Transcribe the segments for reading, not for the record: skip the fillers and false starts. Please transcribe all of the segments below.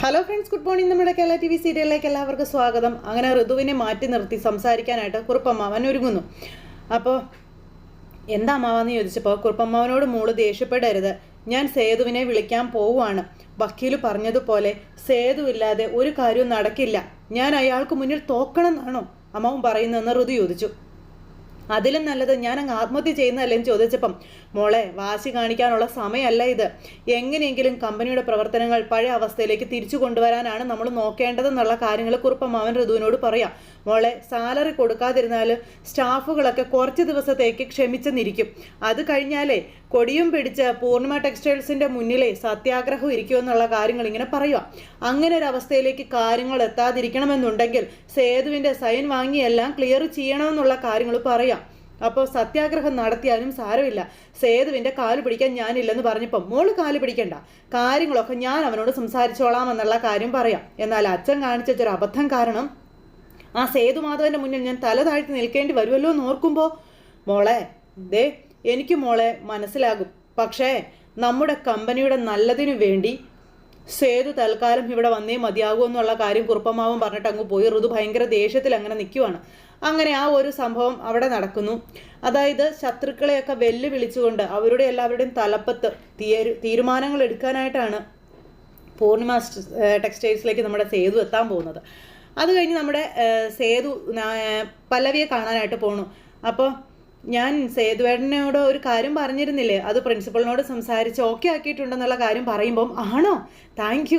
Hello friends, good morning. നമ്മുടെ Kerala TV സീരിയലിലേക്ക് എല്ലാവർക്കും സ്വാഗതം. അങ്ങനെ ഋതുവിനെ മാറ്റി നിർത്തി സംസാരിക്കാനായിട്ട് കുറുപ്പമ്മാവൻ ഒരുങ്ങുന്നു. അപ്പോൾ എന്താ അമ്മാവെന്ന് ചോദിച്ചപ്പോൾ കുറുപ്പമ്മാവനോട് മോള് ദേഷ്യപ്പെടരുത്, ഞാൻ സേതുവിനെ വിളിക്കാൻ പോവുകയാണ്. വക്കീൽ പറഞ്ഞതുപോലെ സേതു ഇല്ലാതെ ഒരു കാര്യവും നടക്കില്ല. ഞാൻ അയാൾക്ക് മുന്നിൽ തോക്കണം എന്നാണോ അമ്മാവൻ പറയുന്നതെന്ന് ഋതു ചോദിച്ചു. അതിലും നല്ലത് ഞാൻ അങ്ങ് ആത്മഹത്യ ചെയ്യുന്നതല്ലേന്ന് ചോദിച്ചപ്പം മോളെ, വാശി കാണിക്കാനുള്ള സമയമല്ല ഇത്. എങ്ങനെയെങ്കിലും കമ്പനിയുടെ പ്രവർത്തനങ്ങൾ പഴയ അവസ്ഥയിലേക്ക് തിരിച്ചു കൊണ്ടുവരാനാണ് നമ്മൾ നോക്കേണ്ടതെന്നുള്ള കാര്യങ്ങൾ കുറുപ്പമ്മാവൻ ഋതുവിനോട് പറയാം. മോളെ, സാലറി കൊടുക്കാതിരുന്നാൽ സ്റ്റാഫുകളൊക്കെ കുറച്ച് ദിവസത്തേക്ക് ക്ഷമിച്ചെന്നിരിക്കും. അത് കഴിഞ്ഞാലേ കൊടിയും പിടിച്ച് പൂർണിമ ടെക്സ്റ്റൈൽസിൻ്റെ മുന്നിലെ സത്യാഗ്രഹം ഇരിക്കുമെന്നുള്ള കാര്യങ്ങൾ ഇങ്ങനെ പറയുക. അങ്ങനെ ഒരു അവസ്ഥയിലേക്ക് കാര്യങ്ങൾ എത്താതിരിക്കണമെന്നുണ്ടെങ്കിൽ സേതുവിൻ്റെ സൈൻ വാങ്ങിയെല്ലാം ക്ലിയർ ചെയ്യണമെന്നുള്ള കാര്യങ്ങൾ പറയാം. അപ്പോൾ സത്യാഗ്രഹം നടത്തിയാലും സാരമില്ല, സേതുവിൻ്റെ കാല് പിടിക്കാൻ ഞാനില്ലെന്ന് പറഞ്ഞപ്പം മോള് കാല് പിടിക്കണ്ട, കാര്യങ്ങളൊക്കെ ഞാൻ അവനോട് സംസാരിച്ചോളാം എന്നുള്ള കാര്യം പറയാം. എന്നാൽ അച്ഛൻ കാണിച്ചൊരു അബദ്ധം കാരണം ആ സേതുമാധവൻ്റെ മുന്നിൽ ഞാൻ തല താഴ്ത്തി നിൽക്കേണ്ടി വരുമല്ലോ എന്ന് ഓർക്കുമ്പോൾ മോളെ, ദേ എനിക്ക് മോളെ മനസ്സിലാകും. പക്ഷേ നമ്മുടെ കമ്പനിയുടെ നല്ലതിനു വേണ്ടി സേതു തൽക്കാലം ഇവിടെ വന്നേ മതിയാകൂ എന്നുള്ള കാര്യം കുറുപ്പമ്മാവൻ പറഞ്ഞിട്ട് അങ്ങ് പോയി. ഋതു ഭയങ്കര ദേഷ്യത്തിൽ അങ്ങനെ നിൽക്കുവാണ്. അങ്ങനെ ആ ഒരു സംഭവം അവിടെ നടക്കുന്നു. അതായത് ശത്രുക്കളെയൊക്കെ വെല്ലുവിളിച്ചുകൊണ്ട് അവരുടെ എല്ലാവരുടെയും തലപ്പത്ത് തീരുമാനങ്ങൾ എടുക്കാനായിട്ടാണ് പൂർണിമ ടെക്സ്റ്റൈൽസിലേക്ക് നമ്മുടെ സേതു എത്താൻ പോകുന്നത്. അത് കഴിഞ്ഞ് നമ്മുടെ സേതു പല്ലവിയെ കാണാനായിട്ട് പോണു. അപ്പോൾ ഞാൻ സേതുവേട്ടനോട് ഒരു കാര്യം പറഞ്ഞിരുന്നില്ലേ, അത് പ്രിൻസിപ്പളിനോട് സംസാരിച്ച് ഓക്കെ ആക്കിയിട്ടുണ്ടെന്നുള്ള കാര്യം പറയുമ്പം ആണോ, താങ്ക്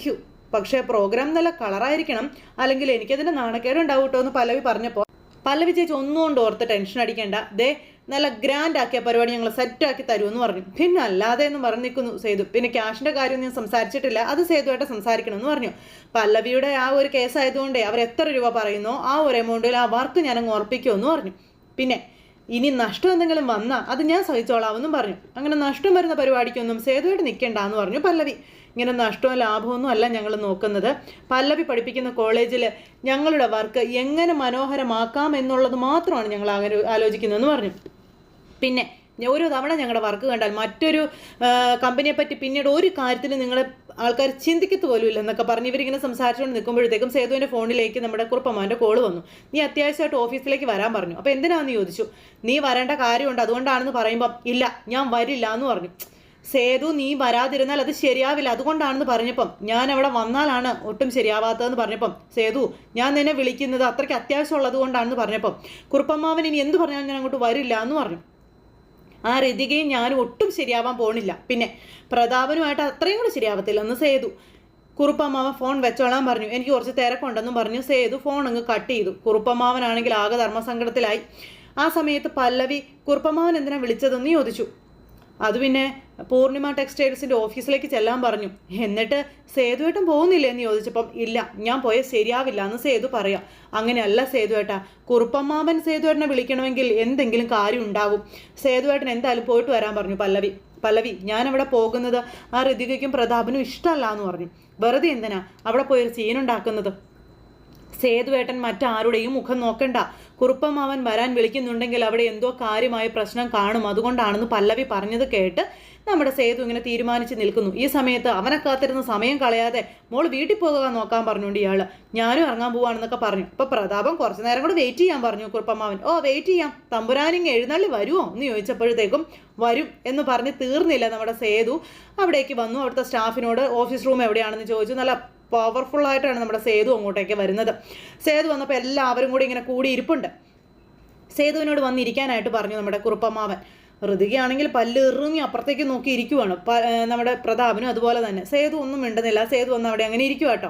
യു പക്ഷേ പ്രോഗ്രാം നല്ല കളറായിരിക്കണം, അല്ലെങ്കിൽ എനിക്കതിൻ്റെ നാണക്കേട് ഉണ്ടാവും കേട്ടോ എന്ന് പല്ലവി പറഞ്ഞപ്പോൾ പല്ലവി ചേച്ചി ഒന്നുകൊണ്ട് ഓർത്ത് ടെൻഷൻ അടിക്കേണ്ട, ദേ നല്ല ഗ്രാൻഡ് ആക്കിയ പരിപാടി ഞങ്ങൾ സെറ്റാക്കി തരുമെന്ന് പറഞ്ഞു. പിന്നെ അല്ലാതെ എന്ന് പറഞ്ഞു നിൽക്കുന്നു സേതു. പിന്നെ ക്യാഷിൻ്റെ കാര്യം ഞാൻ സംസാരിച്ചിട്ടില്ല, അത് സേതുവായിട്ട് സംസാരിക്കണമെന്ന് പറഞ്ഞു. പല്ലവിയുടെ ആ ഒരു കേസായതുകൊണ്ടേ അവർ എത്ര രൂപ പറയുന്നോ ആ ഒരു എമൗണ്ടിൽ ആ വർക്ക് ഞാനങ്ങ് ഉറപ്പിക്കുമെന്ന് പറഞ്ഞു. പിന്നെ ഇനി നഷ്ടം എന്തെങ്കിലും വന്നാൽ അത് ഞാൻ സഹിച്ചോളാമെന്നും പറഞ്ഞു. അങ്ങനെ നഷ്ടം വരുന്ന പരിപാടിക്കൊന്നും സേതുവായിട്ട് നിൽക്കേണ്ടെന്ന് പറഞ്ഞു പല്ലവി. ഇങ്ങനെ നഷ്ടവും ലാഭമൊന്നും അല്ല ഞങ്ങൾ നോക്കുന്നത്, പല്ലവി പഠിപ്പിക്കുന്ന കോളേജിൽ ഞങ്ങളുടെ വർക്ക് എങ്ങനെ മനോഹരമാക്കാം എന്നുള്ളത് മാത്രമാണ് ഞങ്ങൾ ആലോചിക്കുന്നതെന്ന് പറഞ്ഞു. പിന്നെ ഓരോ തവണ ഞങ്ങളുടെ വർക്ക് കണ്ടാൽ മറ്റൊരു കമ്പനിയെ പറ്റി പിന്നീട് ഒരു കാര്യത്തിൽ നിങ്ങളെ ആൾക്കാർ ചിന്തിക്കത്ത് പോലും ഇല്ല എന്നൊക്കെ പറഞ്ഞ് ഇവരിങ്ങനെ സംസാരിച്ചുകൊണ്ട് നിൽക്കുമ്പോഴത്തേക്കും സേതുവിൻ്റെ ഫോണിലേക്ക് നമ്മുടെ കുറുപ്പമ്മാവൻ്റെ കോള് വന്നു. നീ അത്യാവശ്യമായിട്ട് ഓഫീസിലേക്ക് വരാൻ പറഞ്ഞു. അപ്പോൾ എന്തിനാണെന്ന് ചോദിച്ചു. നീ വരേണ്ട കാര്യമുണ്ട് അതുകൊണ്ടാണെന്ന് പറയുമ്പം ഇല്ല ഞാൻ വരില്ല എന്ന് പറഞ്ഞു. സേതു നീ വരാതിരുന്നാൽ അത് ശരിയാവില്ല, അതുകൊണ്ടാണെന്ന് പറഞ്ഞപ്പം ഞാൻ അവിടെ വന്നാലാണ് ഒട്ടും ശരിയാവാത്തതെന്ന് പറഞ്ഞപ്പം സേതു ഞാൻ നിന്നെ വിളിക്കുന്നത് അത്രയ്ക്ക് അത്യാവശ്യമുള്ളത് കൊണ്ടാണെന്ന് പറഞ്ഞപ്പം കുറുപ്പമ്മാവൻ ഇനി എന്ത് പറഞ്ഞാലും ഞാൻ അങ്ങോട്ട് വരില്ല എന്ന് പറഞ്ഞു. ആ രതികയും ഞാനും ഒട്ടും ശരിയാവാൻ പോണില്ല, പിന്നെ പ്രതാപനുമായിട്ട് അത്രയും കൂടെ ശരിയാവത്തില്ല എന്ന് സേതു. കുറുപ്പമ്മാവൻ ഫോൺ വെച്ചോളാൻ പറഞ്ഞു. എനിക്ക് കുറച്ച് തിരക്കുണ്ടെന്നും പറഞ്ഞു സേതു ഫോൺ അങ്ങ് കട്ട് ചെയ്തു. കുറുപ്പമ്മാവനാണെങ്കിൽ ആകെ ധർമ്മസങ്കടത്തിലായി. ആ സമയത്ത് പല്ലവി കുറുപ്പമ്മാവൻ എന്തിനാ വിളിച്ചതെന്ന് ചോദിച്ചു. അത് പിന്നെ പൂർണിമ ടെക്സ്റ്റൈൽസിൻ്റെ ഓഫീസിലേക്ക് ചെല്ലാൻ പറഞ്ഞു. എന്നിട്ട് സേതുവേട്ടൻ പോകുന്നില്ലേ എന്ന് ചോദിച്ചപ്പം ഇല്ല ഞാൻ പോയാൽ ശരിയാവില്ല എന്ന് സേതു പറയാം. അങ്ങനെയല്ല സേതുവേട്ടാ, കുറുപ്പമ്മാവൻ സേതുവേട്ടനെ വിളിക്കണമെങ്കിൽ എന്തെങ്കിലും കാര്യം ഉണ്ടാവും, സേതുവേട്ടൻ എന്തായാലും പോയിട്ട് വരാൻ പറഞ്ഞു പല്ലവി ഞാനവിടെ പോകുന്നത് ആ ഋതികയ്ക്കും പ്രതാപനും ഇഷ്ടമല്ല എന്ന് പറഞ്ഞു. വെറുതെ എന്തിനാ അവിടെ പോയൊരു സീനുണ്ടാക്കുന്നത്, സേതുവേട്ടൻ മറ്റാരുടെയും മുഖം നോക്കണ്ട, കുറുപ്പമ്മാവൻ വരാൻ വിളിക്കുന്നുണ്ടെങ്കിൽ അവിടെ എന്തോ കാര്യമായ പ്രശ്നം കാണും, അതുകൊണ്ടാണെന്ന് പല്ലവി പറഞ്ഞത് കേട്ട് നമ്മുടെ സേതു ഇങ്ങനെ തീരുമാനിച്ച് നിൽക്കുന്നു. ഈ സമയത്ത് അവനെ കാത്തിരുന്ന സമയം കളയാതെ മോൾ വീട്ടിൽ പോകുക നോക്കാൻ പറഞ്ഞുകൊണ്ട് ഇയാൾ ഞാനും ഇറങ്ങാൻ പോവാണെന്നൊക്കെ പറഞ്ഞു. അപ്പോൾ പ്രതാപം കുറച്ച് നേരം കൂടെ വെയിറ്റ് ചെയ്യാൻ പറഞ്ഞു കുറുപ്പമ്മാവൻ. ഓ വെയിറ്റ് ചെയ്യാം, തമ്പുരാനിങ് എഴുന്നള്ളി വരുമോ എന്ന് ചോദിച്ചപ്പോഴത്തേക്കും വരും എന്ന് പറഞ്ഞ് തീർന്നില്ല നമ്മുടെ സേതു അവിടേക്ക് വന്നു. അവിടുത്തെ സ്റ്റാഫിനോട് ഓഫീസ് റൂം എവിടെയാണെന്ന് ചോദിച്ചു. നല്ല പവർഫുള്ളായിട്ടാണ് നമ്മുടെ സേതു അങ്ങോട്ടേക്ക് വരുന്നത്. സേതു വന്നപ്പോൾ എല്ലാവരും കൂടി ഇങ്ങനെ കൂടി ഇരിപ്പുണ്ട്. സേതുവിനോട് വന്നിരിക്കാനായിട്ട് പറഞ്ഞു നമ്മുടെ കുറുപ്പമ്മാവൻ. ഋതികയാണെങ്കിൽ പല്ല് എറിഞ്ഞ് അപ്പുറത്തേക്ക് നോക്കി ഇരിക്കുവാണ്. നമ്മുടെ പ്രതാപനും അതുപോലെ തന്നെ. സേതു ഒന്നും മിണ്ടുന്നില്ല. സേതു വന്ന് അവിടെ അങ്ങനെ ഇരിക്കുക കേട്ടോ.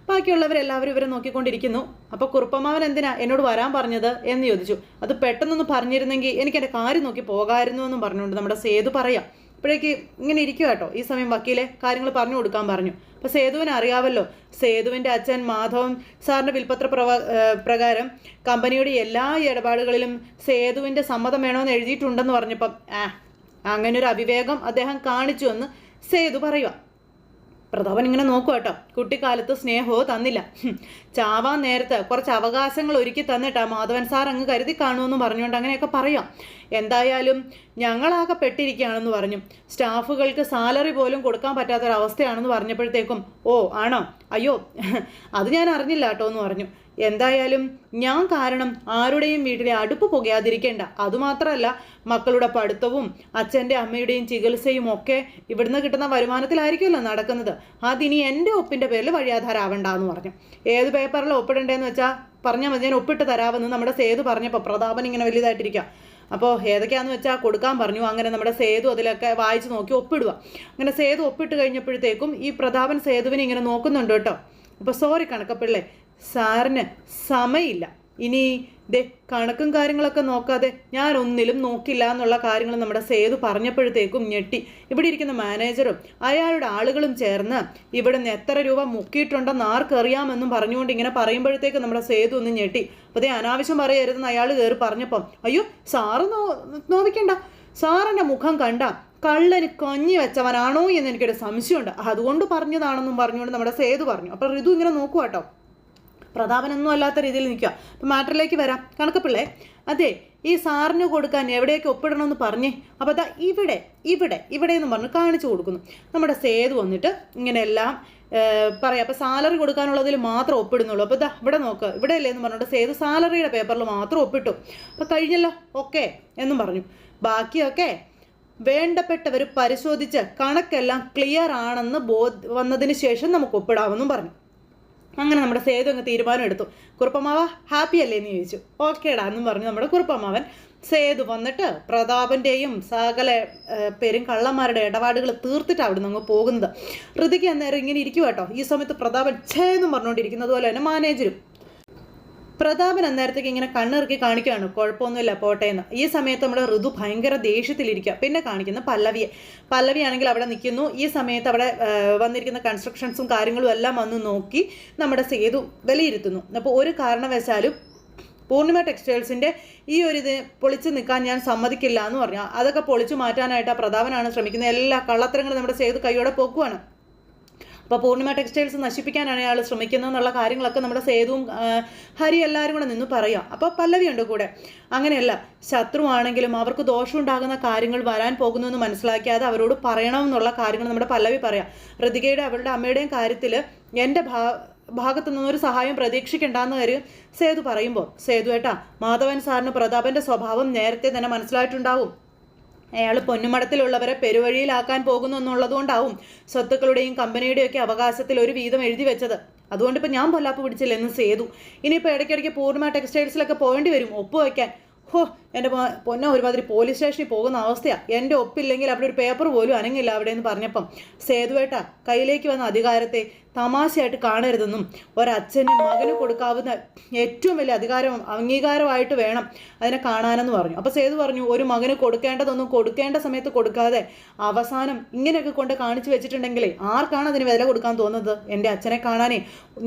ബാക്കിയുള്ളവരെല്ലാവരും ഇവരെ നോക്കിക്കൊണ്ടിരിക്കുന്നു. അപ്പോൾ കുറുപ്പമ്മാവൻ എന്തിനാ എന്നോട് വരാൻ പറഞ്ഞത് എന്ന് ചോദിച്ചു. അത് പെട്ടെന്നൊന്ന് പറഞ്ഞിരുന്നെങ്കിൽ എനിക്ക് എൻ്റെ കാര്യം നോക്കി പോകാമായിരുന്നു എന്നും പറഞ്ഞുകൊണ്ട് നമ്മുടെ സേതു പറയാം. അപ്പോഴേക്ക് ഇങ്ങനെ ഇരിക്കുക കേട്ടോ. ഈ സമയം വക്കീലെ കാര്യങ്ങൾ പറഞ്ഞു കൊടുക്കാൻ പറഞ്ഞു. അപ്പോൾ സേതുവിന് അറിയാമല്ലോ, സേതുവിൻ്റെ അച്ഛൻ മാധവൻ സാറിൻ്റെ വിൽപ്പത്ര പ്രകാരം കമ്പനിയുടെ എല്ലാ ഇടപാടുകളിലും സേതുവിൻ്റെ സമ്മതം വേണമെന്ന് എഴുതിയിട്ടുണ്ടെന്ന് പറഞ്ഞപ്പം അങ്ങനൊരു അവിവേകം അദ്ദേഹം കാണിച്ചു എന്ന് സേതു പറയുക. പ്രതാപൻ ഇങ്ങനെ നോക്കുക കേട്ടോ. കുട്ടിക്കാലത്ത് സ്നേഹമോ തന്നില്ല, ചാവാൻ നേരത്ത് കുറച്ച് അവകാശങ്ങൾ ഒരുക്കി തന്നിട്ടാ മാധവൻ സാർ അങ്ങ് കരുതി കാണുമെന്ന് പറഞ്ഞുകൊണ്ട് അങ്ങനെയൊക്കെ പറയാം. എന്തായാലും ഞങ്ങളാകെ പെട്ടിരിക്കുകയാണെന്ന് പറഞ്ഞു. സ്റ്റാഫുകൾക്ക് സാലറി പോലും കൊടുക്കാൻ പറ്റാത്തൊരവസ്ഥയാണെന്ന് പറഞ്ഞപ്പോഴത്തേക്കും ഓ ആണോ, അയ്യോ അത് ഞാൻ അറിഞ്ഞില്ല കേട്ടോ എന്ന് പറഞ്ഞു. എന്തായാലും ഞാൻ കാരണം ആരുടെയും വീട്ടിലെ അടുപ്പ് പുകയാതിരിക്കേണ്ട, അതുമാത്രമല്ല മക്കളുടെ പഠിത്തവും അച്ഛൻ്റെ അമ്മയുടെയും ചികിത്സയും ഒക്കെ ഇവിടുന്ന് കിട്ടുന്ന വരുമാനത്തിലായിരിക്കുമല്ലോ നടക്കുന്നത്. അതിനി എൻ്റെ ഒപ്പിൻ്റെ പേരിൽ വഴിയാധാരാവണ്ട എന്ന് പറഞ്ഞു. ഏത് പേപ്പറിൽ ഒപ്പിടണ്ടേന്ന് വെച്ചാൽ പറഞ്ഞാൽ മതി, ഞാൻ ഒപ്പിട്ട് തരാമെന്ന് നമ്മുടെ സേതു പറഞ്ഞപ്പോൾ പ്രതാപൻ ഇങ്ങനെ വലുതായിട്ടിരിക്കുക. അപ്പോൾ ഏതൊക്കെയാണെന്ന് വെച്ചാൽ കൊടുക്കാൻ പറഞ്ഞു. അങ്ങനെ നമ്മുടെ സേതു അതിലൊക്കെ വായിച്ച് നോക്കി ഒപ്പിടുക. അങ്ങനെ സേതു ഒപ്പിട്ട് കഴിഞ്ഞപ്പോഴത്തേക്കും ഈ പ്രതാപൻ സേതുവിനെ ഇങ്ങനെ നോക്കുന്നുണ്ട് കേട്ടോ. അപ്പോൾ സോറി കണക്കപ്പിള്ളേ, സാറിന് സമയമില്ല, ഇനി ദേ കണക്കും കാര്യങ്ങളൊക്കെ നോക്കാതെ ഞാൻ ഒന്നിലും നോക്കില്ല എന്നുള്ള കാര്യങ്ങൾ നമ്മുടെ സേതു പറഞ്ഞപ്പോഴത്തേക്കും ഞെട്ടി. ഇവിടെ ഇരിക്കുന്ന മാനേജറും അയാളുടെ ആളുകളും ചേർന്ന് ഇവിടെ നിന്ന് എത്ര രൂപ മുക്കിയിട്ടുണ്ടെന്ന് ആർക്കറിയാമെന്നും പറഞ്ഞുകൊണ്ട് ഇങ്ങനെ പറയുമ്പോഴത്തേക്കും നമ്മുടെ സേതു ഒന്ന് ഞെട്ടി. അപ്പോൾ അതേ അനാവശ്യം പറയരുതെന്ന് അയാൾ കയറി പറഞ്ഞപ്പം അയ്യോ സാറ് നോവിക്കണ്ട, സാറിൻ്റെ മുഖം കണ്ട കള്ളന് കഞ്ഞി വെച്ചവനാണോ എന്ന് എനിക്കൊരു സംശയമുണ്ട്, അതുകൊണ്ട് പറഞ്ഞതാണെന്നും പറഞ്ഞുകൊണ്ട് നമ്മുടെ സേതു പറഞ്ഞു. അപ്പോൾ ഋതു ഇങ്ങനെ നോക്കുക കേട്ടോ. പ്രതാപനൊന്നും അല്ലാത്ത രീതിയിൽ നിൽക്കുക. അപ്പം മാറ്ററിലേക്ക് വരാം. കണക്കപ്പിള്ളേ, അതെ ഈ സാറിന് കൊടുക്കാൻ എവിടെയൊക്കെ ഒപ്പിടണമെന്ന് പറഞ്ഞേ. അപ്പോൾ അതാ ഇവിടെ ഇവിടെ ഇവിടെ എന്ന് പറഞ്ഞ് കാണിച്ചു കൊടുക്കുന്നു. നമ്മുടെ സേതു വന്നിട്ട് ഇങ്ങനെയെല്ലാം പറയാം. അപ്പോൾ സാലറി കൊടുക്കാനുള്ളതിൽ മാത്രം ഒപ്പിടുന്നുള്ളൂ. അപ്പോൾ ഇതാ ഇവിടെ നോക്ക്, ഇവിടെ അല്ലേ എന്ന് പറഞ്ഞിട്ട് സേതു സാലറിയുടെ പേപ്പറിൽ മാത്രം ഒപ്പിട്ടു. അപ്പോൾ കഴിഞ്ഞല്ലോ ഓക്കെ എന്നും പറഞ്ഞു. ബാക്കിയൊക്കെ വേണ്ടപ്പെട്ടവർ പരിശോധിച്ച് കണക്കെല്ലാം ക്ലിയർ ആണെന്ന് വന്നതിന് ശേഷം നമുക്ക് ഒപ്പിടാമെന്നും പറഞ്ഞു. അങ്ങനെ നമ്മുടെ സേതു അങ്ങ് തീരുമാനം എടുത്തു. കുറുപ്പമാവ ഹാപ്പി അല്ലേ എന്ന് ചോദിച്ചു. ഓക്കേടാ എന്നും പറഞ്ഞു നമ്മുടെ കുറുപ്പമാവൻ. സേതു വന്നിട്ട് പ്രതാപൻ്റെയും സകല പേരും കള്ളന്മാരുടെ ഇടപാടുകൾ തീർത്തിട്ട് അവിടെ നിന്ന് അങ്ങ് പോകുന്നത്. ഋതിക്ക് അന്നേരം ഇങ്ങനെ ഇരിക്കും കേട്ടോ. ഈ സമയത്ത് പ്രതാപൻ ഛേ എന്നും പറഞ്ഞുകൊണ്ടിരിക്കുന്നത് പോലെ തന്നെ മാനേജരും. പ്രതാപൻ അന്നേരത്തേക്ക് ഇങ്ങനെ കണ്ണിറുക്കി കാണിക്കുകയാണ് കുഴപ്പമൊന്നുമില്ല പോട്ടെ എന്ന്. ഈ സമയത്ത് നമ്മുടെ ഋതു ഭയങ്കര ദേഷ്യത്തിലിരിക്കുക. പിന്നെ കാണിക്കുന്ന പല്ലവിയാണെങ്കിൽ അവിടെ നിൽക്കുന്നു. ഈ സമയത്ത് അവിടെ വന്നിരിക്കുന്ന കൺസ്ട്രക്ഷൻസും കാര്യങ്ങളും എല്ലാം വന്ന് നോക്കി നമ്മുടെ സേതു വിലയിരുത്തുന്നു. അപ്പോൾ ഒരു കാരണവശാലും പൂർണിമ ടെക്സ്റ്റൈൽസിൻ്റെ ഈ ഒരു ഇത് പൊളിച്ച് നിൽക്കാൻ ഞാൻ സമ്മതിക്കില്ല എന്ന് പറഞ്ഞു. അതൊക്കെ പൊളിച്ചു മാറ്റാനായിട്ട് പ്രതാപനാണ് ശ്രമിക്കുന്നത്. എല്ലാ കള്ളത്തരങ്ങളും നമ്മുടെ സേതു കൈയോടെ പോക്കുവാണ്. അപ്പോൾ പൂർണിമ ടെക്സ്റ്റൈൽസ് നശിപ്പിക്കാനാണ് അയാൾ ശ്രമിക്കുന്നത് എന്നുള്ള കാര്യങ്ങളൊക്കെ നമ്മുടെ സേതുവും ഹരി എല്ലാവരും കൂടെ നിന്ന് പറയാം. അപ്പോൾ പല്ലവിയുണ്ട് കൂടെ. അങ്ങനെയല്ല, ശത്രുവാണെങ്കിലും അവർക്ക് ദോഷമുണ്ടാകുന്ന കാര്യങ്ങൾ വരാൻ പോകുന്നു എന്ന് മനസ്സിലാക്കിയാതെ അവരോട് പറയണമെന്നുള്ള കാര്യങ്ങൾ നമ്മുടെ പല്ലവി പറയാം. ഋതികയുടെ അവളുടെ അമ്മയുടെയും കാര്യത്തിൽ എൻ്റെ ഭാഗത്തു നിന്നൊരു സഹായം പ്രതീക്ഷിക്കേണ്ടെന്ന് കാര്യം സേതു പറയുമ്പോൾ സേതു ഏട്ടാ, മാധവൻ സാറിന് പ്രതാപൻ്റെ സ്വഭാവം നേരത്തെ തന്നെ മനസ്സിലായിട്ടുണ്ടാവും. അയാൾ പൊന്നുമടത്തിലുള്ളവരെ പെരുവഴിയിലാക്കാൻ പോകുന്നു എന്നുള്ളതുകൊണ്ടാവും സ്വത്തുക്കളുടെയും കമ്പനിയുടെയും ഒക്കെ അവകാശത്തിൽ ഒരു വീതം എഴുതി വെച്ചത്. അതുകൊണ്ടിപ്പോൾ ഞാൻ പൊല്ലാപ്പ് പിടിച്ചില്ലെന്ന് സേതു. ഇനിയിപ്പോൾ ഇടയ്ക്കിടയ്ക്ക് പൂർണിമ ടെക്സ്റ്റൈൽസിലൊക്കെ പോകേണ്ടി വരും ഒപ്പുവയ്ക്കാൻ. ഹോ എൻ്റെ പൊന്ന ഒരുമാതിരി പോലീസ് സ്റ്റേഷനിൽ പോകുന്ന അവസ്ഥയാണ്. എൻ്റെ ഒപ്പില്ലെങ്കിൽ അവിടെ ഒരു പേപ്പർ പോലും അനങ്ങില്ല അവിടെ എന്ന് പറഞ്ഞപ്പം സേതുവേട്ട കയ്യിലേക്ക് വന്ന അധികാരത്തെ തമാശയായിട്ട് കാണരുതെന്നും ഒരച്ഛനും മകന് കൊടുക്കാവുന്ന ഏറ്റവും വലിയ അംഗീകാരമായിട്ട് വേണം അതിനെ കാണാനെന്ന് പറഞ്ഞു. അപ്പോൾ സേതു പറഞ്ഞു, ഒരു മകന് കൊടുക്കേണ്ടതൊന്നും കൊടുക്കേണ്ട സമയത്ത് കൊടുക്കാതെ അവസാനം ഇങ്ങനെയൊക്കെ കൊണ്ട് കാണിച്ചു വെച്ചിട്ടുണ്ടെങ്കിലേ ആർക്കാണ് അതിന് വില കൊടുക്കാൻ തോന്നുന്നത്? എൻ്റെ അച്ഛനെ കാണാനേ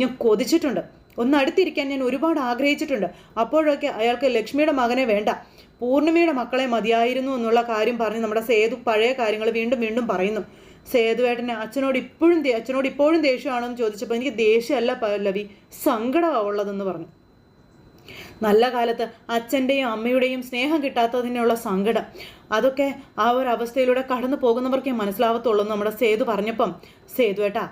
ഞാൻ കൊതിച്ചിട്ടുണ്ട്, ഒന്ന് അടുത്തിരിക്കാൻ ഞാൻ ഒരുപാട് ആഗ്രഹിച്ചിട്ടുണ്ട്. അപ്പോഴൊക്കെ അയാൾക്ക് ലക്ഷ്മിയുടെ മകനെ വേണ്ട, പൂർണിമയുടെ മക്കളെ മതിയായിരുന്നു എന്നുള്ള കാര്യം പറഞ്ഞ് നമ്മുടെ സേതു പഴയ കാര്യങ്ങൾ വീണ്ടും വീണ്ടും പറയുന്നു. സേതുവേട്ടന് അച്ഛനോട് ഇപ്പോഴും ദേഷ്യമാണെന്ന് ചോദിച്ചപ്പോൾ എനിക്ക് ദേഷ്യമല്ല പല്ലവി, സങ്കടമാണ് ഉള്ളതെന്ന് പറഞ്ഞു. നല്ല കാലത്ത് അച്ഛൻ്റെയും അമ്മയുടെയും സ്നേഹം കിട്ടാത്തതിനുള്ള സങ്കടം, അതൊക്കെ ആ ഒരു അവസ്ഥയിലൂടെ കടന്നു പോകുന്നവർക്കേ മനസ്സിലാവത്തുള്ളൂ നമ്മുടെ സേതു പറഞ്ഞപ്പം സേതുവേട്ടാ,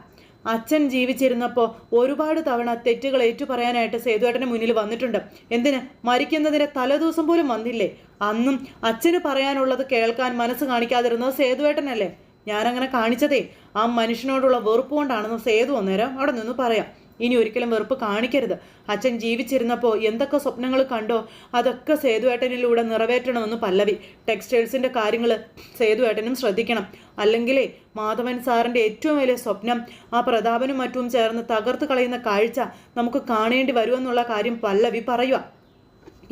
അച്ഛൻ ജീവിച്ചിരുന്നപ്പോൾ ഒരുപാട് തവണ തെറ്റുകൾ ഏറ്റുപറയാനായിട്ട് സേതുവേട്ടന് മുന്നിൽ വന്നിട്ടുണ്ട്. എന്തിന്, മരിക്കുന്നതിൻ്റെ തലേദിവസം പോലും വന്നില്ലേ? അന്നും അച്ഛന് പറയാനുള്ളത് കേൾക്കാൻ മനസ്സ് കാണിക്കാതിരുന്നത് സേതുവേട്ടനല്ലേ? ഞാനങ്ങനെ കാണിച്ചതേ ആ മനുഷ്യനോടുള്ള വെറുപ്പ് കൊണ്ടാണെന്ന് സേതു അന്നേരം അവിടെ നിന്ന് പറയാം. ഇനി ഒരിക്കലും വെറുപ്പ് കാണിക്കരുത്. അച്ഛൻ ജീവിച്ചിരുന്നപ്പോൾ എന്തൊക്കെ സ്വപ്നങ്ങൾ കണ്ടോ അതൊക്കെ സേതുവേട്ടനിലൂടെ നിറവേറ്റണമെന്ന് പല്ലവി. ടെക്സ്റ്റൈൽസിൻ്റെ കാര്യങ്ങൾ സേതുവേട്ടനും ശ്രദ്ധിക്കണം. അല്ലെങ്കിലേ മാധവൻ സാറിൻ്റെ ഏറ്റവും വലിയ സ്വപ്നം ആ പ്രതാപനും മറ്റും ചേർന്ന് തകർത്ത് കളയുന്ന കാഴ്ച നമുക്ക് കാണേണ്ടി വരുമെന്നുള്ള കാര്യം പല്ലവി പറയുക.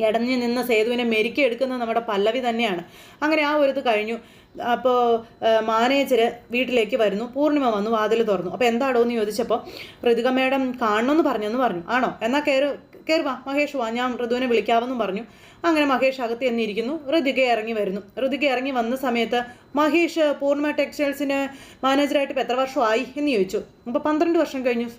ഇടഞ്ഞു നിന്ന സേതുവിനെ മെരുക്കിയെടുക്കുന്ന നമ്മുടെ പല്ലവി തന്നെയാണ്. അങ്ങനെ ആ ഒരു ഇത് കഴിഞ്ഞു. അപ്പോൾ മാനേജർ വീട്ടിലേക്ക് വരുന്നു. പൂർണിമ വന്നു വാതിൽ തുറന്നു. അപ്പോൾ എന്താടോ എന്ന് ചോദിച്ചപ്പോൾ ഋതിക മേഡം കാണണമെന്ന് പറഞ്ഞു. ആണോ, എന്നാൽ കയറി വാ മഹേഷ് വാ, ഞാൻ ഋതുവിനെ വിളിക്കാമെന്നും പറഞ്ഞു. അങ്ങനെ മഹേഷ് അകത്ത് ചെന്നിരിക്കുന്നു. ഋതിക ഇറങ്ങി വരുന്നു. ഋതിക ഇറങ്ങി വന്ന സമയത്ത് മഹേഷ് പൂർണിമ ടെക്സ്റ്റൈൽസിന് മാനേജറായിട്ട് ഇപ്പോൾ എത്ര വർഷമായി എന്ന് ചോദിച്ചു. അപ്പോൾ 12 വർഷം കഴിഞ്ഞു.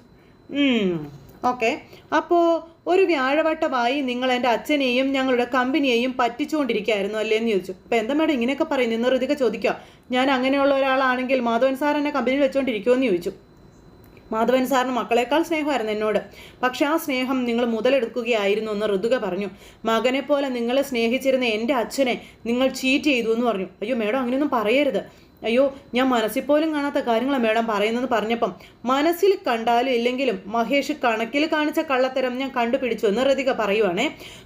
ഓക്കെ, അപ്പോൾ ഒരു വ്യാഴവട്ടമായി നിങ്ങൾ എൻ്റെ അച്ഛനെയും ഞങ്ങളുടെ കമ്പനിയെയും പറ്റിച്ചുകൊണ്ടിരിക്കുകയായിരുന്നു അല്ലേ എന്ന് ചോദിച്ചു. അപ്പോൾ എന്താ മേഡം ഇങ്ങനെയൊക്കെ പറയുന്നു എന്ന് ഋതിക ചോദിക്കുക. ഞാൻ അങ്ങനെയുള്ള ഒരാളാണെങ്കിൽ മാധവൻ സാർ എന്നെ കമ്പനിയിൽ വെച്ചുകൊണ്ടിരിക്കുമോ എന്ന് ചോദിച്ചു. മാധവൻ സാറിന് മക്കളെക്കാൾ സ്നേഹമായിരുന്നു എന്നോട്, പക്ഷെ ആ സ്നേഹം നിങ്ങൾ മുതലെടുക്കുകയായിരുന്നു എന്ന് ഋതുക പറഞ്ഞു. മകനെ പോലെ നിങ്ങളെ സ്നേഹിച്ചിരുന്ന എൻ്റെ അച്ഛനെ നിങ്ങൾ ചീറ്റ് ചെയ്തു എന്ന് പറഞ്ഞു. അയ്യോ മേഡം അങ്ങനെയൊന്നും പറയരുത്, അയ്യോ ഞാൻ മനസ്സിൽ പോലും കാണാത്ത കാര്യങ്ങളാണ് മേഡം പറയുന്നതെന്ന് പറഞ്ഞപ്പം മനസ്സിൽ കണ്ടാലും ഇല്ലെങ്കിലും മഹേഷ് കണക്കിൽ കാണിച്ച കള്ളത്തരം ഞാൻ കണ്ടുപിടിച്ചു എന്ന് ഋതിക പറയുവാണേ.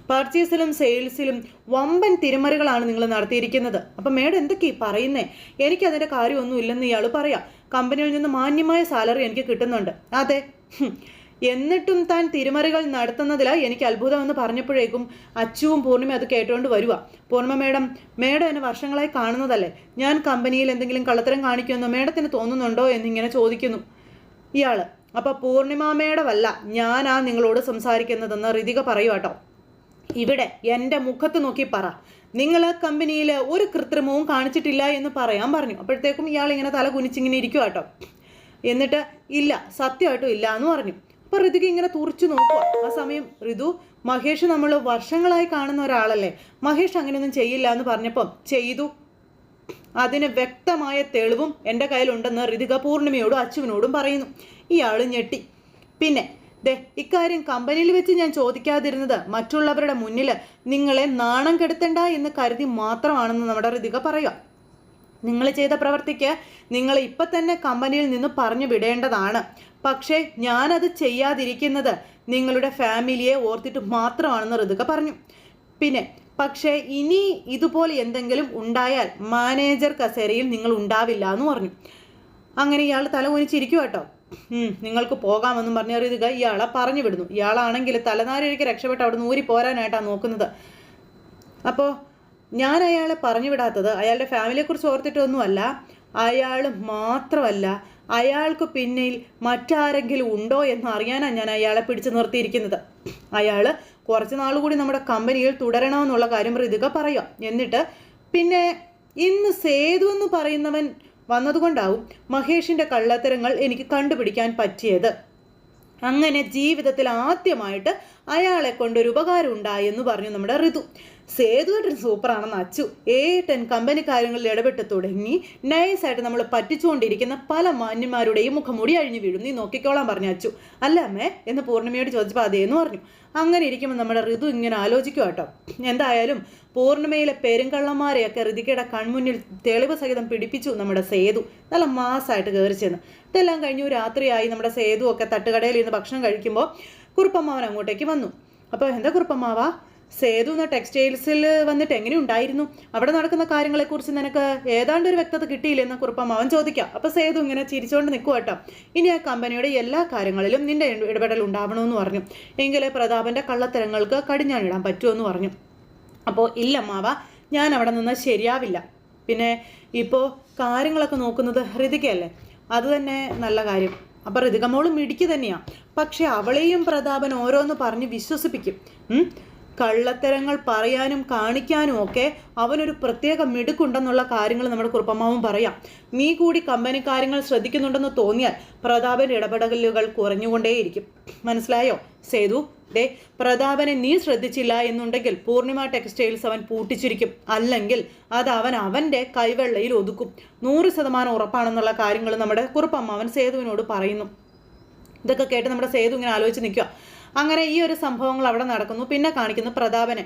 പർച്ചേസിലും സെയിൽസിലും വമ്പൻ തിരിമറികളാണ് നിങ്ങൾ നടത്തിയിരിക്കുന്നത്. അപ്പം മേഡം എന്തൊക്കെയാ പറയുന്നേ? എനിക്കതിൻ്റെ കാര്യമൊന്നും ഇല്ലെന്ന് ഇയാൾ പറയാം. കമ്പനിയിൽ നിന്ന് മാന്യമായ സാലറി എനിക്ക് കിട്ടുന്നുണ്ട്. അതെ, എന്നിട്ടും താൻ തിരിമറികൾ നടത്തുന്നതിലാണ് എനിക്ക് അത്ഭുതമെന്ന് പറഞ്ഞപ്പോഴേക്കും അച്ചുവും പൂർണിമ അത് കേട്ടുകൊണ്ട് വരുക. പൂർണിമ മേഡം എന്നെ വർഷങ്ങളായി കാണുന്നതല്ലേ, ഞാൻ കമ്പനിയിൽ എന്തെങ്കിലും കള്ളത്തരം കാണിക്കുമെന്ന് മേഡത്തിന് തോന്നുന്നുണ്ടോ എന്നിങ്ങനെ ചോദിക്കുന്നു ഇയാൾ. അപ്പം പൂർണിമ മേഡമല്ല ഞാനാ നിങ്ങളോട് സംസാരിക്കുന്നതെന്ന് ഋതിക പറയുവാട്ടോ. ഇവിടെ എൻ്റെ മുഖത്ത് നോക്കി പറ, നിങ്ങൾ കമ്പനിയിൽ ഒരു കൃത്രിമവും കാണിച്ചിട്ടില്ല എന്ന് പറയാൻ പറഞ്ഞു. അപ്പോഴത്തേക്കും ഇയാൾ ഇങ്ങനെ തല കുനിച്ചിങ്ങനെ ഇരിക്കുക കേട്ടോ. എന്നിട്ട് ഇല്ല, സത്യമായിട്ടും ഇല്ല എന്ന് പറഞ്ഞു. അപ്പോൾ ഋതുക്ക് ഇങ്ങനെ തുറച്ചു നോക്കുക. ആ സമയം ഋതു, മഹേഷ് നമ്മൾ വർഷങ്ങളായി കാണുന്ന ഒരാളല്ലേ, മഹേഷ് അങ്ങനെയൊന്നും ചെയ്യില്ല എന്ന് പറഞ്ഞപ്പം ചെയ്തു, അതിന് വ്യക്തമായ തെളിവും എൻ്റെ കയ്യിലുണ്ടെന്ന് ഋതിക പൂർണിമയോടും അച്ചുവിനോടും പറയുന്നു. ഇയാൾ ഞെട്ടി. പിന്നെ ഇക്കാര്യം കമ്പനിയിൽ വെച്ച് ഞാൻ ചോദിക്കാതിരുന്നത് മറ്റുള്ളവരുടെ മുന്നിൽ നിങ്ങളെ നാണം കെടുത്തണ്ട എന്ന് കരുതി മാത്രമാണെന്ന് നമ്മുടെ ഋതിക പറയുക. നിങ്ങൾ ചെയ്ത പ്രവൃത്തിക്ക് നിങ്ങൾ ഇപ്പം തന്നെ കമ്പനിയിൽ നിന്ന് പറഞ്ഞു വിടേണ്ടതാണ്. പക്ഷേ ഞാനത് ചെയ്യാതിരിക്കുന്നത് നിങ്ങളുടെ ഫാമിലിയെ ഓർത്തിട്ട് മാത്രമാണെന്ന് ഋതുക പറഞ്ഞു. പിന്നെ പക്ഷേ ഇനി ഇതുപോലെ എന്തെങ്കിലും ഉണ്ടായാൽ മാനേജർ കസേരയിൽ നിങ്ങൾ ഉണ്ടാവില്ല എന്ന് പറഞ്ഞു. അങ്ങനെ ഇയാൾ തല കുനിച്ചിരിക്കും കേട്ടോ. നിങ്ങൾക്ക് പോകാമെന്നും പറഞ്ഞ ഋതുക ഇയാളെ പറഞ്ഞു വിടുന്നു. ഇയാളാണെങ്കിൽ തലനാരിഴയ്ക്ക് രക്ഷപ്പെട്ട് അവിടെ നിന്ന് ഊരി പോരാനായിട്ടാണ് നോക്കുന്നത്. അപ്പോൾ ഞാൻ അയാളെ പറഞ്ഞു വിടാത്തത് അയാളുടെ ഫാമിലിയെക്കുറിച്ച് ഓർത്തിട്ടൊന്നുമല്ല, അയാൾ മാത്രമല്ല അയാൾക്ക് പിന്നിൽ മറ്റാരെങ്കിലും ഉണ്ടോ എന്ന് അറിയാനാണ് ഞാൻ അയാളെ പിടിച്ചു നിർത്തിയിരിക്കുന്നത്. അയാൾ കുറച്ച് നാളുകൂടി നമ്മുടെ കമ്പനിയിൽ തുടരണമെന്നുള്ള കാര്യം ഋതുക പറയുക. എന്നിട്ട് പിന്നെ ഇന്ന് സേതു എന്ന് പറയുന്നവൻ വന്നതുകൊണ്ടാവും മഹേഷിൻ്റെ കള്ളത്തരങ്ങൾ എനിക്ക് കണ്ടുപിടിക്കാൻ പറ്റിയത്. അങ്ങനെ ജീവിതത്തിൽ ആദ്യമായിട്ട് അയാളെ കൊണ്ടൊരു ഉപകാരം ഉണ്ടായി എന്ന് പറഞ്ഞു നമ്മുടെ ഋതു. സേതുവേട്ടൻ സൂപ്പറാണെന്ന് അച്ചു. ഏട്ടൻ കമ്പനി കാര്യങ്ങളിൽ ഇടപെട്ട് തുടങ്ങി നൈസായിട്ട് നമ്മൾ പറ്റിച്ചുകൊണ്ടിരിക്കുന്ന പല മാന്യന്മാരുടെയും മുഖംമൂടി അഴിഞ്ഞു വീഴും, നീ നോക്കിക്കോളാൻ പറഞ്ഞു അച്ചു. അല്ല അമ്മേ എന്ന് പൂർണിമയോട് ചോദിച്ചപ്പോൾ അതേന്ന് പറഞ്ഞു. അങ്ങനെ ഇരിക്കുമ്പോൾ നമ്മുടെ ഋതു ഇങ്ങനെ ആലോചിക്കുക കേട്ടോ. എന്തായാലും പൂർണിമയിലെ പെരുങ്കള്ളന്മാരെയൊക്കെ ഋതികയുടെ കൺമുന്നിൽ തെളിവ് സഹിതം പിടിപ്പിച്ചു നമ്മുടെ സേതു. നല്ല മാസമായിട്ട് കയറി ചെന്ന്. ഇതെല്ലാം കഴിഞ്ഞു രാത്രിയായി. നമ്മുടെ സേതു ഒക്കെ തട്ടുകടയിൽ നിന്ന് ഭക്ഷണം കഴിക്കുമ്പോൾ കുറുപ്പമ്മാവൻ അങ്ങോട്ടേക്ക് വന്നു. അപ്പോൾ എന്താ കുറുപ്പമ്മാവ, സേതു എന്ന ടെക്സ്റ്റൈൽസിൽ വന്നിട്ട് എങ്ങനെ ഉണ്ടായിരുന്നു, അവിടെ നടക്കുന്ന കാര്യങ്ങളെക്കുറിച്ച് നിനക്ക് ഏതാണ്ട് ഒരു വ്യക്തത കിട്ടിയില്ലെന്ന് കുറുപ്പമ്മാവൻ ചോദിക്കാം. അപ്പോൾ സേതു ഇങ്ങനെ ചിരിച്ചുകൊണ്ട് നിൽക്കുക കേട്ടോ. ഇനി ആ കമ്പനിയുടെ എല്ലാ കാര്യങ്ങളിലും നിന്റെ ഇടപെടൽ ഉണ്ടാവണമെന്ന് പറഞ്ഞു. എങ്കിലേ പ്രതാപൻ്റെ കള്ളത്തരങ്ങൾക്ക് കടിഞ്ഞാണിടാൻ പറ്റുമെന്ന് പറഞ്ഞു. അപ്പോൾ ഇല്ലമ്മാവ, ഞാൻ അവിടെ നിന്ന് ശരിയാവില്ല. പിന്നെ ഇപ്പോൾ കാര്യങ്ങളൊക്കെ നോക്കുന്നത് ഋതികയല്ലേ, അത് തന്നെ നല്ല കാര്യം. അപ്പം ഋതിക മോളും മിടിക്ക് തന്നെയാണ്. പക്ഷെ അവളെയും പ്രതാപൻ ഓരോന്ന് പറഞ്ഞ് വിശ്വസിപ്പിക്കും. കള്ളത്തരങ്ങൾ പറയാനും കാണിക്കാനും ഒക്കെ അവനൊരു പ്രത്യേക മിടുക്കുണ്ടെന്നുള്ള കാര്യങ്ങൾ നമ്മുടെ കുറുപ്പമ്മാവും പറയാം. നീ കൂടി കമ്പനി കാര്യങ്ങൾ ശ്രദ്ധിക്കുന്നുണ്ടെന്ന് തോന്നിയാൽ പ്രതാപൻ്റെ ഇടപെടലുകൾ കുറഞ്ഞുകൊണ്ടേയിരിക്കും. മനസ്സിലായോ സേതു? പ്രതാപനെ നീ ശ്രദ്ധിച്ചില്ല എന്നുണ്ടെങ്കിൽ പൂർണിമ ടെക്സ്റ്റൈൽസ് അവൻ പൂട്ടിച്ചിരിക്കും. അല്ലെങ്കിൽ അത് അവൻ്റെ കൈവെള്ളയിൽ ഒതുക്കും. 100% ഉറപ്പാണെന്നുള്ള കാര്യങ്ങൾ നമ്മുടെ കുറുപ്പമ്മാവൻ സേതുവിനോട് പറയുന്നു. ഇതൊക്കെ കേട്ട് നമ്മുടെ സേതു ഇങ്ങനെ ആലോചിച്ച് നിൽക്കുക. അങ്ങനെ ഈ ഒരു സംഭവങ്ങൾ അവിടെ നടക്കുന്നു. പിന്നെ കാണിക്കുന്നു പ്രതാപനെ.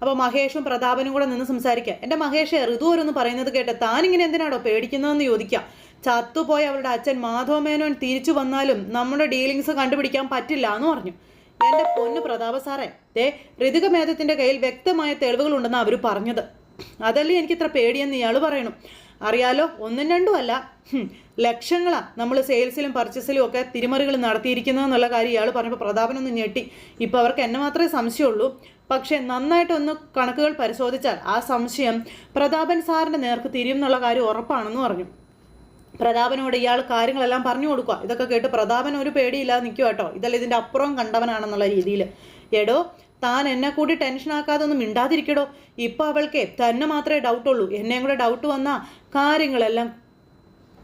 അപ്പോൾ മഹേഷും പ്രതാപനും കൂടെ നിന്ന് സംസാരിക്കുക. എൻ്റെ മഹേഷ് ഋതു ഓരോന്ന് പറയുന്നത് കേട്ട് താനിങ്ങനെ എന്തിനാണോ പേടിക്കുന്നതെന്ന് ചോദിക്കുക. ചത്തുപോയ അവളുടെ അച്ഛൻ മാധവമേനോൻ തിരിച്ചു വന്നാലും നമ്മുടെ ഡീലിങ്സ് കണ്ടുപിടിക്കാൻ പറ്റില്ല എന്ന് പറഞ്ഞു. എൻ്റെ പൊന്നു പ്രതാപ സാറേ, ഋതിക മേധത്തിൻ്റെ കയ്യിൽ വ്യക്തമായ തെളിവുകളുണ്ടെന്ന് അവർ പറഞ്ഞത്. അതല്ലേ എനിക്കിത്ര പേടിയെന്ന് ഇയാൾ പറയണം. അറിയാലോ, 1ഉം 2ഉം അല്ല, ലക്ഷങ്ങളാണ് നമ്മൾ സെയിൽസിലും പർച്ചേസിലും ഒക്കെ തിരിമറികൾ നടത്തിയിരിക്കുന്നതെന്നുള്ള കാര്യം ഇയാൾ പറഞ്ഞപ്പോൾ പ്രതാപനൊന്ന് ഞെട്ടി. ഇപ്പോൾ അവർക്ക് എന്നെ മാത്രമേ സംശയമുള്ളൂ. പക്ഷേ നന്നായിട്ടൊന്ന് കണക്കുകൾ പരിശോധിച്ചാൽ ആ സംശയം പ്രതാപൻ സാറിൻ്റെ നേർക്ക് തിരിയും എന്നുള്ള കാര്യം ഉറപ്പാണെന്ന് പറഞ്ഞു. പ്രതാപനോട് ഇയാൾ കാര്യങ്ങളെല്ലാം പറഞ്ഞു കൊടുക്കുക. ഇതൊക്കെ കേട്ട് പ്രതാപൻ ഒരു പേടിയില്ലാതെ നിൽക്കുക കേട്ടോ. ഇതല്ല ഇതിൻ്റെ അപ്പുറം കണ്ടവനാണെന്നുള്ള രീതിയിൽ. എടോ, താൻ എന്നെ കൂടി ടെൻഷൻ ആക്കാതെ ഒന്നും മിണ്ടാതിരിക്കടോ. ഇപ്പം അവൾക്ക് തന്നെ മാത്രമേ ഡൗട്ടുള്ളൂ. എന്നെയും കൂടെ ഡൗട്ട് വന്നാൽ കാര്യങ്ങളെല്ലാം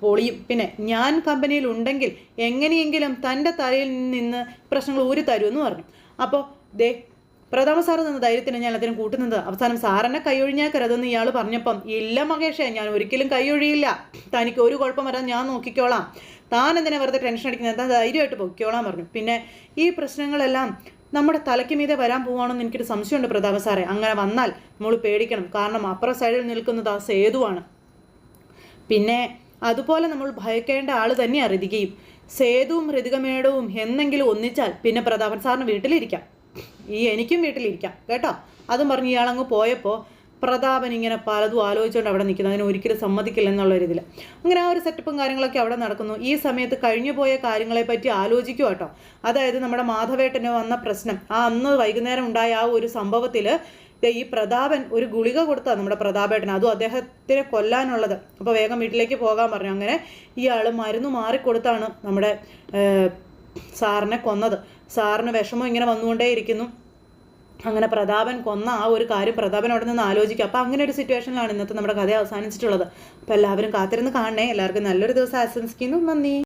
പൊളിയും. പിന്നെ ഞാൻ കമ്പനിയിൽ ഉണ്ടെങ്കിൽ എങ്ങനെയെങ്കിലും തൻ്റെ തലയിൽ നിന്ന് പ്രശ്നങ്ങൾ ഊരി തരുമെന്ന് പറഞ്ഞു. അപ്പോൾ ദേ പ്രഥമ സാറ് നിന്ന് ധൈര്യത്തിന് ഞാൻ അതിനും കൂട്ടുന്നത്. അവസാനം സാറിനെ കൈയൊഴിഞ്ഞേക്കരുതെന്ന് ഇയാൾ പറഞ്ഞപ്പം, ഇല്ല മഹേഷേ, ഞാൻ ഒരിക്കലും കൈയൊഴിയില്ല. തനിക്ക് ഒരു കുഴപ്പം വരാൻ ഞാൻ നോക്കിക്കോളാം. താൻ എന്തിനാ വെറുതെ ടെൻഷൻ അടിക്കുന്നത്? എന്താ ധൈര്യമായിട്ട് പൊയ്ക്കോളാം പറഞ്ഞു. പിന്നെ ഈ പ്രശ്നങ്ങളെല്ലാം നമ്മുടെ തലയ്ക്ക് മീതെ വരാൻ പോവാണെന്ന് എനിക്കൊരു സംശയമുണ്ട് പ്രതാപ സാറേ. അങ്ങനെ വന്നാൽ നമ്മൾ പേടിക്കണം. കാരണം അപ്പുറ സൈഡിൽ നിൽക്കുന്നത് ആ സേതുവാണ്. പിന്നെ അതുപോലെ നമ്മൾ ഭയക്കേണ്ട ആൾ തന്നെയാണ് ഋതികയും. സേതുവും ഋതിക മേഡവും എന്നെങ്കിലും ഒന്നിച്ചാൽ പിന്നെ പ്രതാപൻ സാറിന് വീട്ടിലിരിക്കാം, എനിക്കും വീട്ടിലിരിക്കാം കേട്ടോ. അതും പറഞ്ഞ് ഇയാളങ്ങ് പോയപ്പോൾ പ്രതാപൻ ഇങ്ങനെ പലതും ആലോചിച്ചുകൊണ്ട് അവിടെ നിൽക്കുന്നു. അതിന് ഒരിക്കലും സമ്മതിക്കില്ല എന്നുള്ളൊരിതിൽ അങ്ങനെ ആ ഒരു സെറ്റപ്പും കാര്യങ്ങളൊക്കെ അവിടെ നടക്കുന്നു. ഈ സമയത്ത് കഴിഞ്ഞു പോയ കാര്യങ്ങളെപ്പറ്റി ആലോചിക്കുക കേട്ടോ. അതായത് നമ്മുടെ മാധവേട്ടന് വന്ന പ്രശ്നം, അന്ന് വൈകുന്നേരം ഉണ്ടായ ആ ഒരു സംഭവത്തിൽ ഈ പ്രതാപൻ ഒരു ഗുളിക കൊടുത്താണ് നമ്മുടെ പ്രതാപേട്ടന്, അതും അദ്ദേഹത്തിനെ കൊല്ലാനുള്ളത്. അപ്പോൾ വേഗം വീട്ടിലേക്ക് പോകാൻ പറഞ്ഞു. അങ്ങനെ ഇയാൾ മരുന്ന് മാറിക്കൊടുത്താണ് നമ്മുടെ സാറിനെ കൊന്നത്. സാറിന് വിഷമം ഇങ്ങനെ വന്നുകൊണ്ടേയിരിക്കുന്നു. അങ്ങനെ പ്രതാപൻ കൊന്ന ആ ഒരു കാര്യം പ്രതാപൻ അവിടെ നിന്ന് ആലോചിക്കുക. അപ്പോൾ അങ്ങനെ ഒരു സിറ്റുവേഷനിലാണ് ഇന്നത്തെ നമ്മുടെ കഥ അവസാനിച്ചിട്ടുള്ളത്. അപ്പോൾ എല്ലാവരും കാത്തിരുന്ന് കാണണേ. എല്ലാവർക്കും നല്ലൊരു ദിവസം ആശംസിക്കുന്നു. നന്ദി.